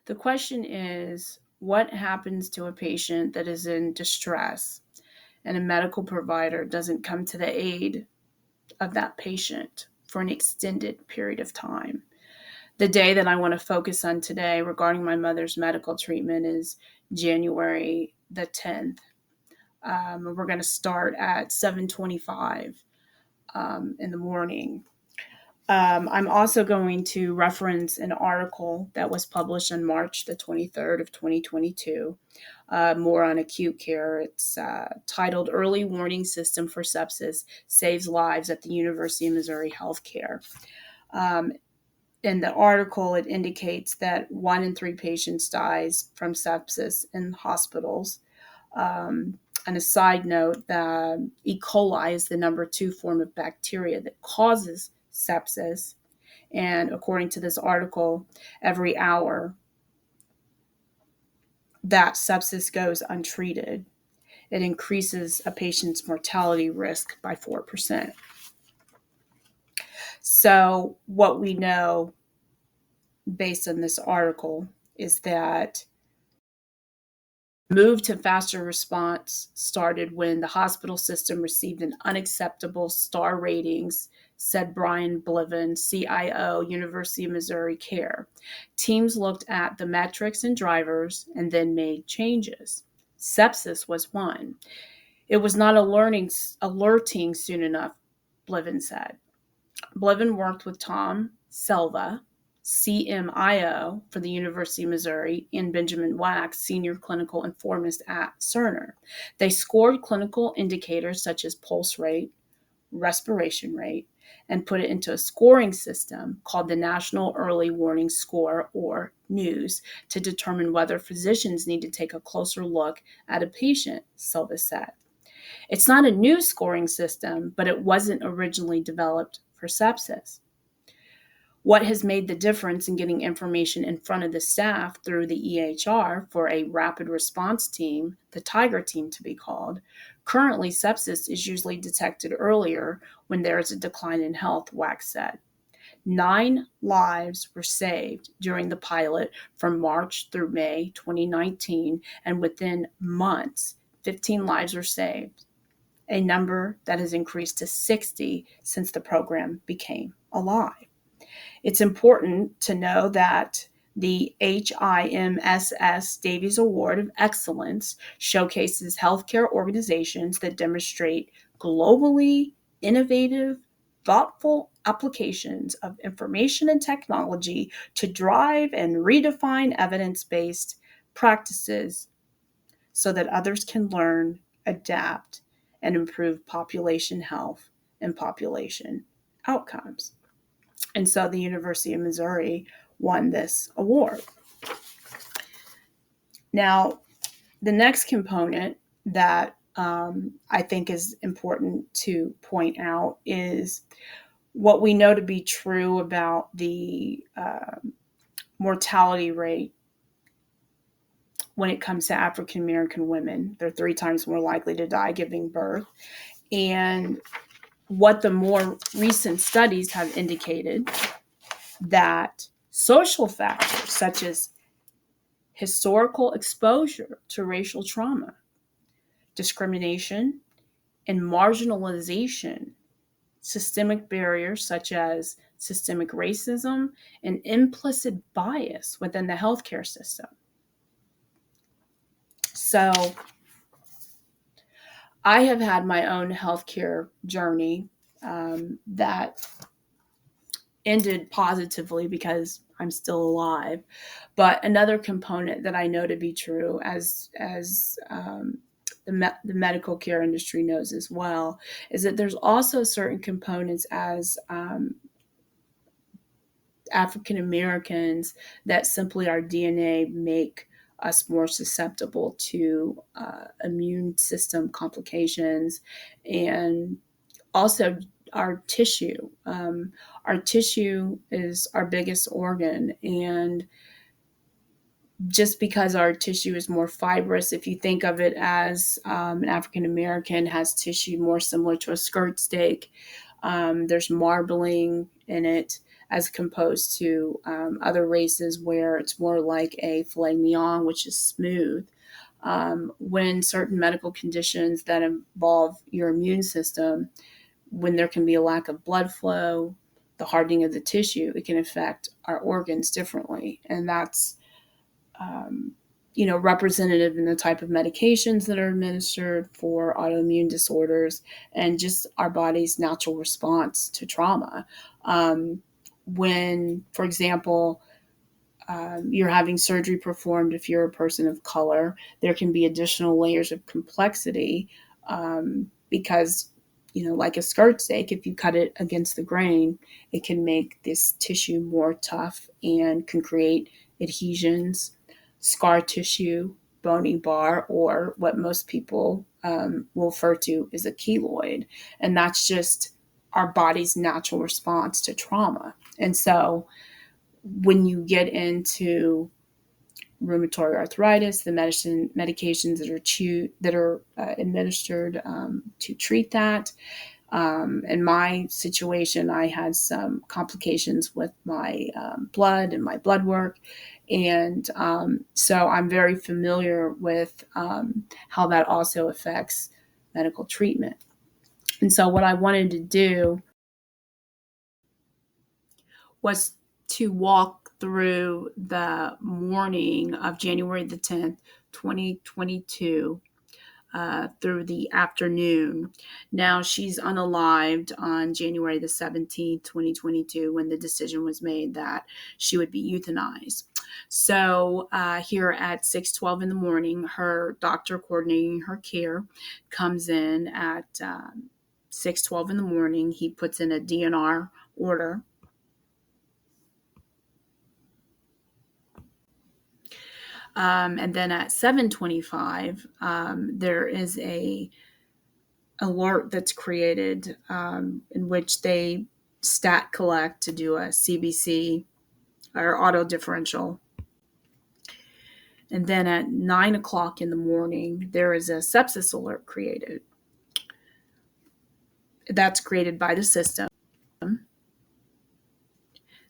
The question is, what happens to a patient that is in distress and a medical provider doesn't come to the aid of that patient for an extended period of time? The day that I want to focus on today regarding my mother's medical treatment is January the 10th. We're going to start at 7:25 in the morning. I'm also going to reference an article that was published on March the 23rd of 2022, more on acute care. It's titled Early Warning System for Sepsis Saves Lives at the University of Missouri Healthcare. In the article, it indicates that 1 in 3 patients dies from sepsis in hospitals. And a side note, the E. coli is the number 2 form of bacteria that causes sepsis. And according to this article, every hour that sepsis goes untreated, it increases a patient's mortality risk by 4%. So what we know based on this article is that move to faster response started when the hospital system received an unacceptable star ratings, said Brian Bliven, CIO, University of Missouri Care. Teams looked at the metrics and drivers and then made changes. Sepsis was one. It was not alerting soon enough, Bliven said. Bliven worked with Tom Selva, CMIO for the University of Missouri, and Benjamin Wax, senior clinical informist at Cerner. They scored clinical indicators such as pulse rate, respiration rate, and put it into a scoring system called the National Early Warning Score, or NEWS, to determine whether physicians need to take a closer look at a patient, Silva said. It's not a new scoring system, but it wasn't originally developed for sepsis. What has made the difference in getting information in front of the staff through the EHR for a rapid response team, the Tiger team to be called? Currently, sepsis is usually detected earlier when there is a decline in health, Wax said. 9 lives were saved during the pilot from March through May 2019, and within months, 15 lives were saved, a number that has increased to 60 since the program became alive. It's important to know that the HIMSS Davies Award of Excellence showcases healthcare organizations that demonstrate globally innovative, thoughtful applications of information and technology to drive and redefine evidence-based practices so that others can learn, adapt, and improve population health and population outcomes. And so the University of Missouri won this award. Now, the next component that I think is important to point out is what we know to be true about the mortality rate when it comes to African American women. They're 3 times more likely to die giving birth. And what the more recent studies have indicated that social factors such as historical exposure to racial trauma, discrimination, and marginalization, systemic barriers such as systemic racism and implicit bias within the healthcare system. So I have had my own healthcare journey that ended positively because I'm still alive. But another component that I know to be true, as the medical care industry knows as well, is that there's also certain components as African Americans that simply our DNA make us more susceptible to immune system complications, and also our tissue. Our tissue is our biggest organ, and just because our tissue is more fibrous, if you think of it as an African American has tissue more similar to a skirt steak, there's marbling in it as opposed to other races where it's more like a filet mignon, which is smooth. When certain medical conditions that involve your immune system, when there can be a lack of blood flow, the hardening of the tissue, it can affect our organs differently. And that's, representative in the type of medications that are administered for autoimmune disorders and just our body's natural response to trauma. When, for example, you're having surgery performed, if you're a person of color, there can be additional layers of complexity because, like a skirt steak, if you cut it against the grain, it can make this tissue more tough and can create adhesions, scar tissue, bony bar, or what most people will refer to as a keloid. And that's just our body's natural response to trauma. And so when you get into rheumatoid arthritis, the medications that are administered to treat that. In my situation, I had some complications with my blood and my blood work. And so I'm very familiar with how that also affects medical treatment. And so what I wanted to do was to walk through the morning of January the 10th, 2022, through the afternoon. Now, she's unalived on January the 17th, 2022, when the decision was made that she would be euthanized. So here at 6:12 in the morning, her doctor coordinating her care comes in at 6:12 in the morning. He puts in a DNR order. And then at 7:25, there is a alert that's created in which they stat collect to do a CBC or auto differential. And then at 9 o'clock in the morning, there is a sepsis alert created. That's created by the system.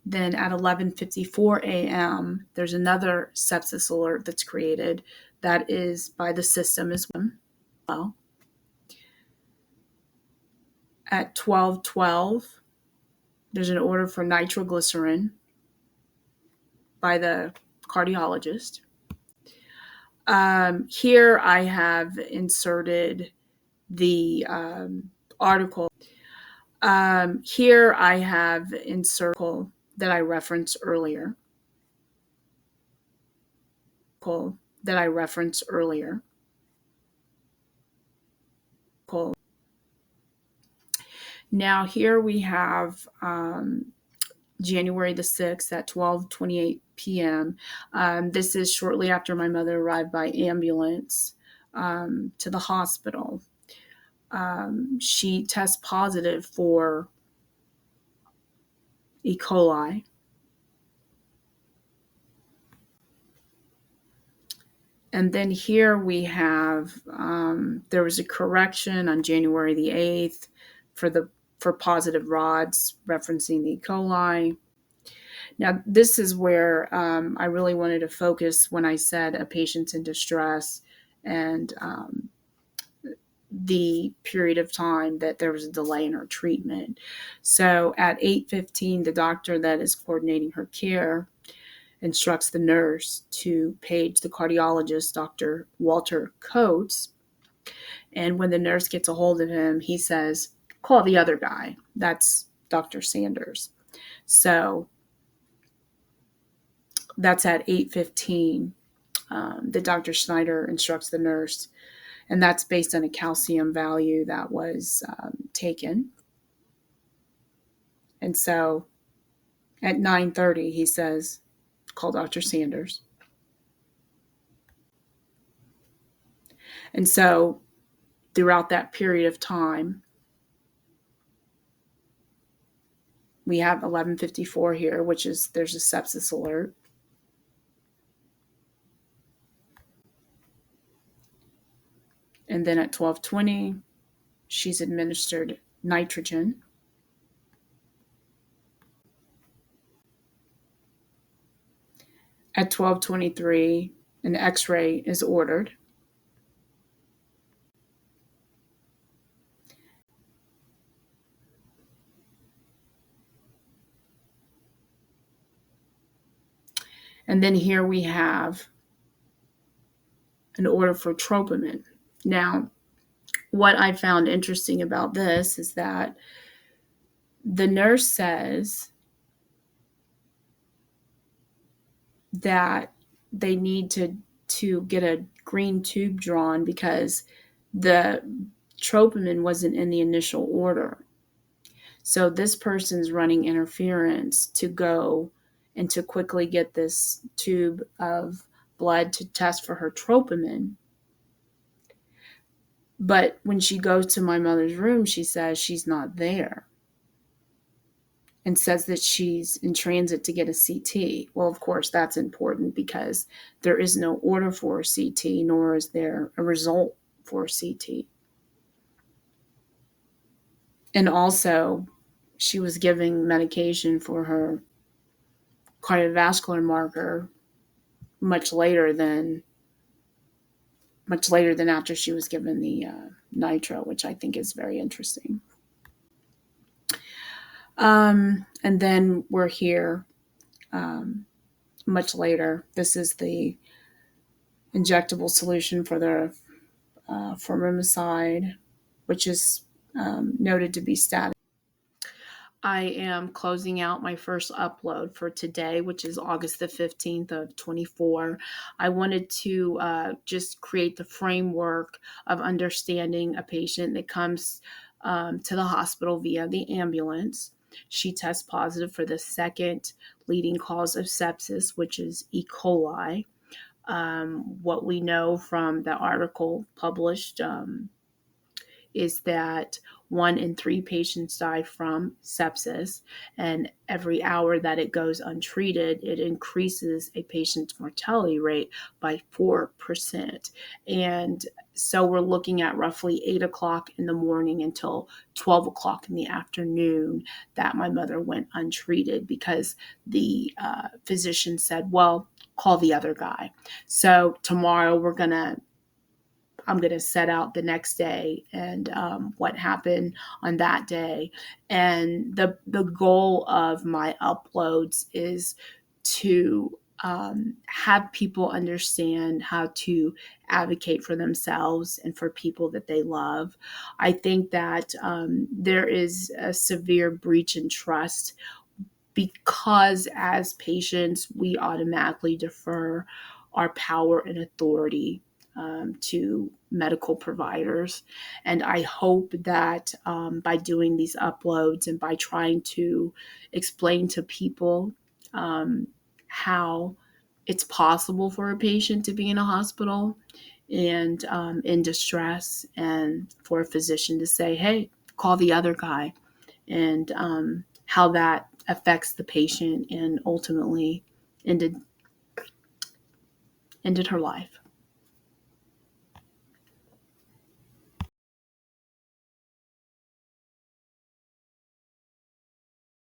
Then at 11:54 a.m., there's another sepsis alert that's created that is by the system as well. At 12:12, there's an order for nitroglycerin by the cardiologist. Here I have inserted the article. Here I have inserted that I referenced earlier. Now here we have January the 6th at 12:28 p.m. This is shortly after my mother arrived by ambulance to the hospital. She tests positive for E. coli. And then here we have, there was a correction on January the 8th for positive rods referencing the E. coli. Now, this is where I really wanted to focus when I said a patient's in distress and the period of time that there was a delay in her treatment. So at 8:15, the doctor that is coordinating her care instructs the nurse to page the cardiologist, Dr. Walter Coates. And when the nurse gets a hold of him, he says, call the other guy. That's Dr. Sanders. So that's at 8:15 that Dr. Schneider instructs the nurse. And that's based on a calcium value that was taken. And so at 9:30, he says, call Dr. Sanders. And so throughout that period of time, we have 11:54 here, which is there's a sepsis alert. And then at 12:20, she's administered nitrogen. At 12:23, an X-ray is ordered. And then here we have an order for tropamine. Now, what I found interesting about this is that the nurse says that they need to get a green tube drawn because the tropamine wasn't in the initial order. So this person's running interference to go and to quickly get this tube of blood to test for her tropamine. But when she goes to my mother's room, she says she's not there and says that she's in transit to get a CT. Well, of course, that's important because there is no order for a CT, nor is there a result for a CT. And also, she was giving medication for her cardiovascular marker much later than after she was given the nitro, which I think is very interesting. And then we're here much later. This is the injectable solution for the formamicide, which is noted to be static. I am closing out my first upload for today, which is August the 15th of 24. I wanted to just create the framework of understanding a patient that comes to the hospital via the ambulance. She tests positive for the second leading cause of sepsis, which is E. coli. What we know from the article published is that 1 in 3 patients die from sepsis, and every hour that it goes untreated, it increases a patient's mortality rate by 4%. And so we're looking at roughly 8 o'clock in the morning until 12 o'clock in the afternoon that my mother went untreated because the physician said, well, call the other guy. So tomorrow I'm going to set out the next day and what happened on that day. And the goal of my uploads is to have people understand how to advocate for themselves and for people that they love. I think that there is a severe breach in trust because as patients, we automatically defer our power and authority to medical providers. And I hope that by doing these uploads and by trying to explain to people how it's possible for a patient to be in a hospital and in distress, and for a physician to say, hey, call the other guy, and how that affects the patient and ultimately ended her life.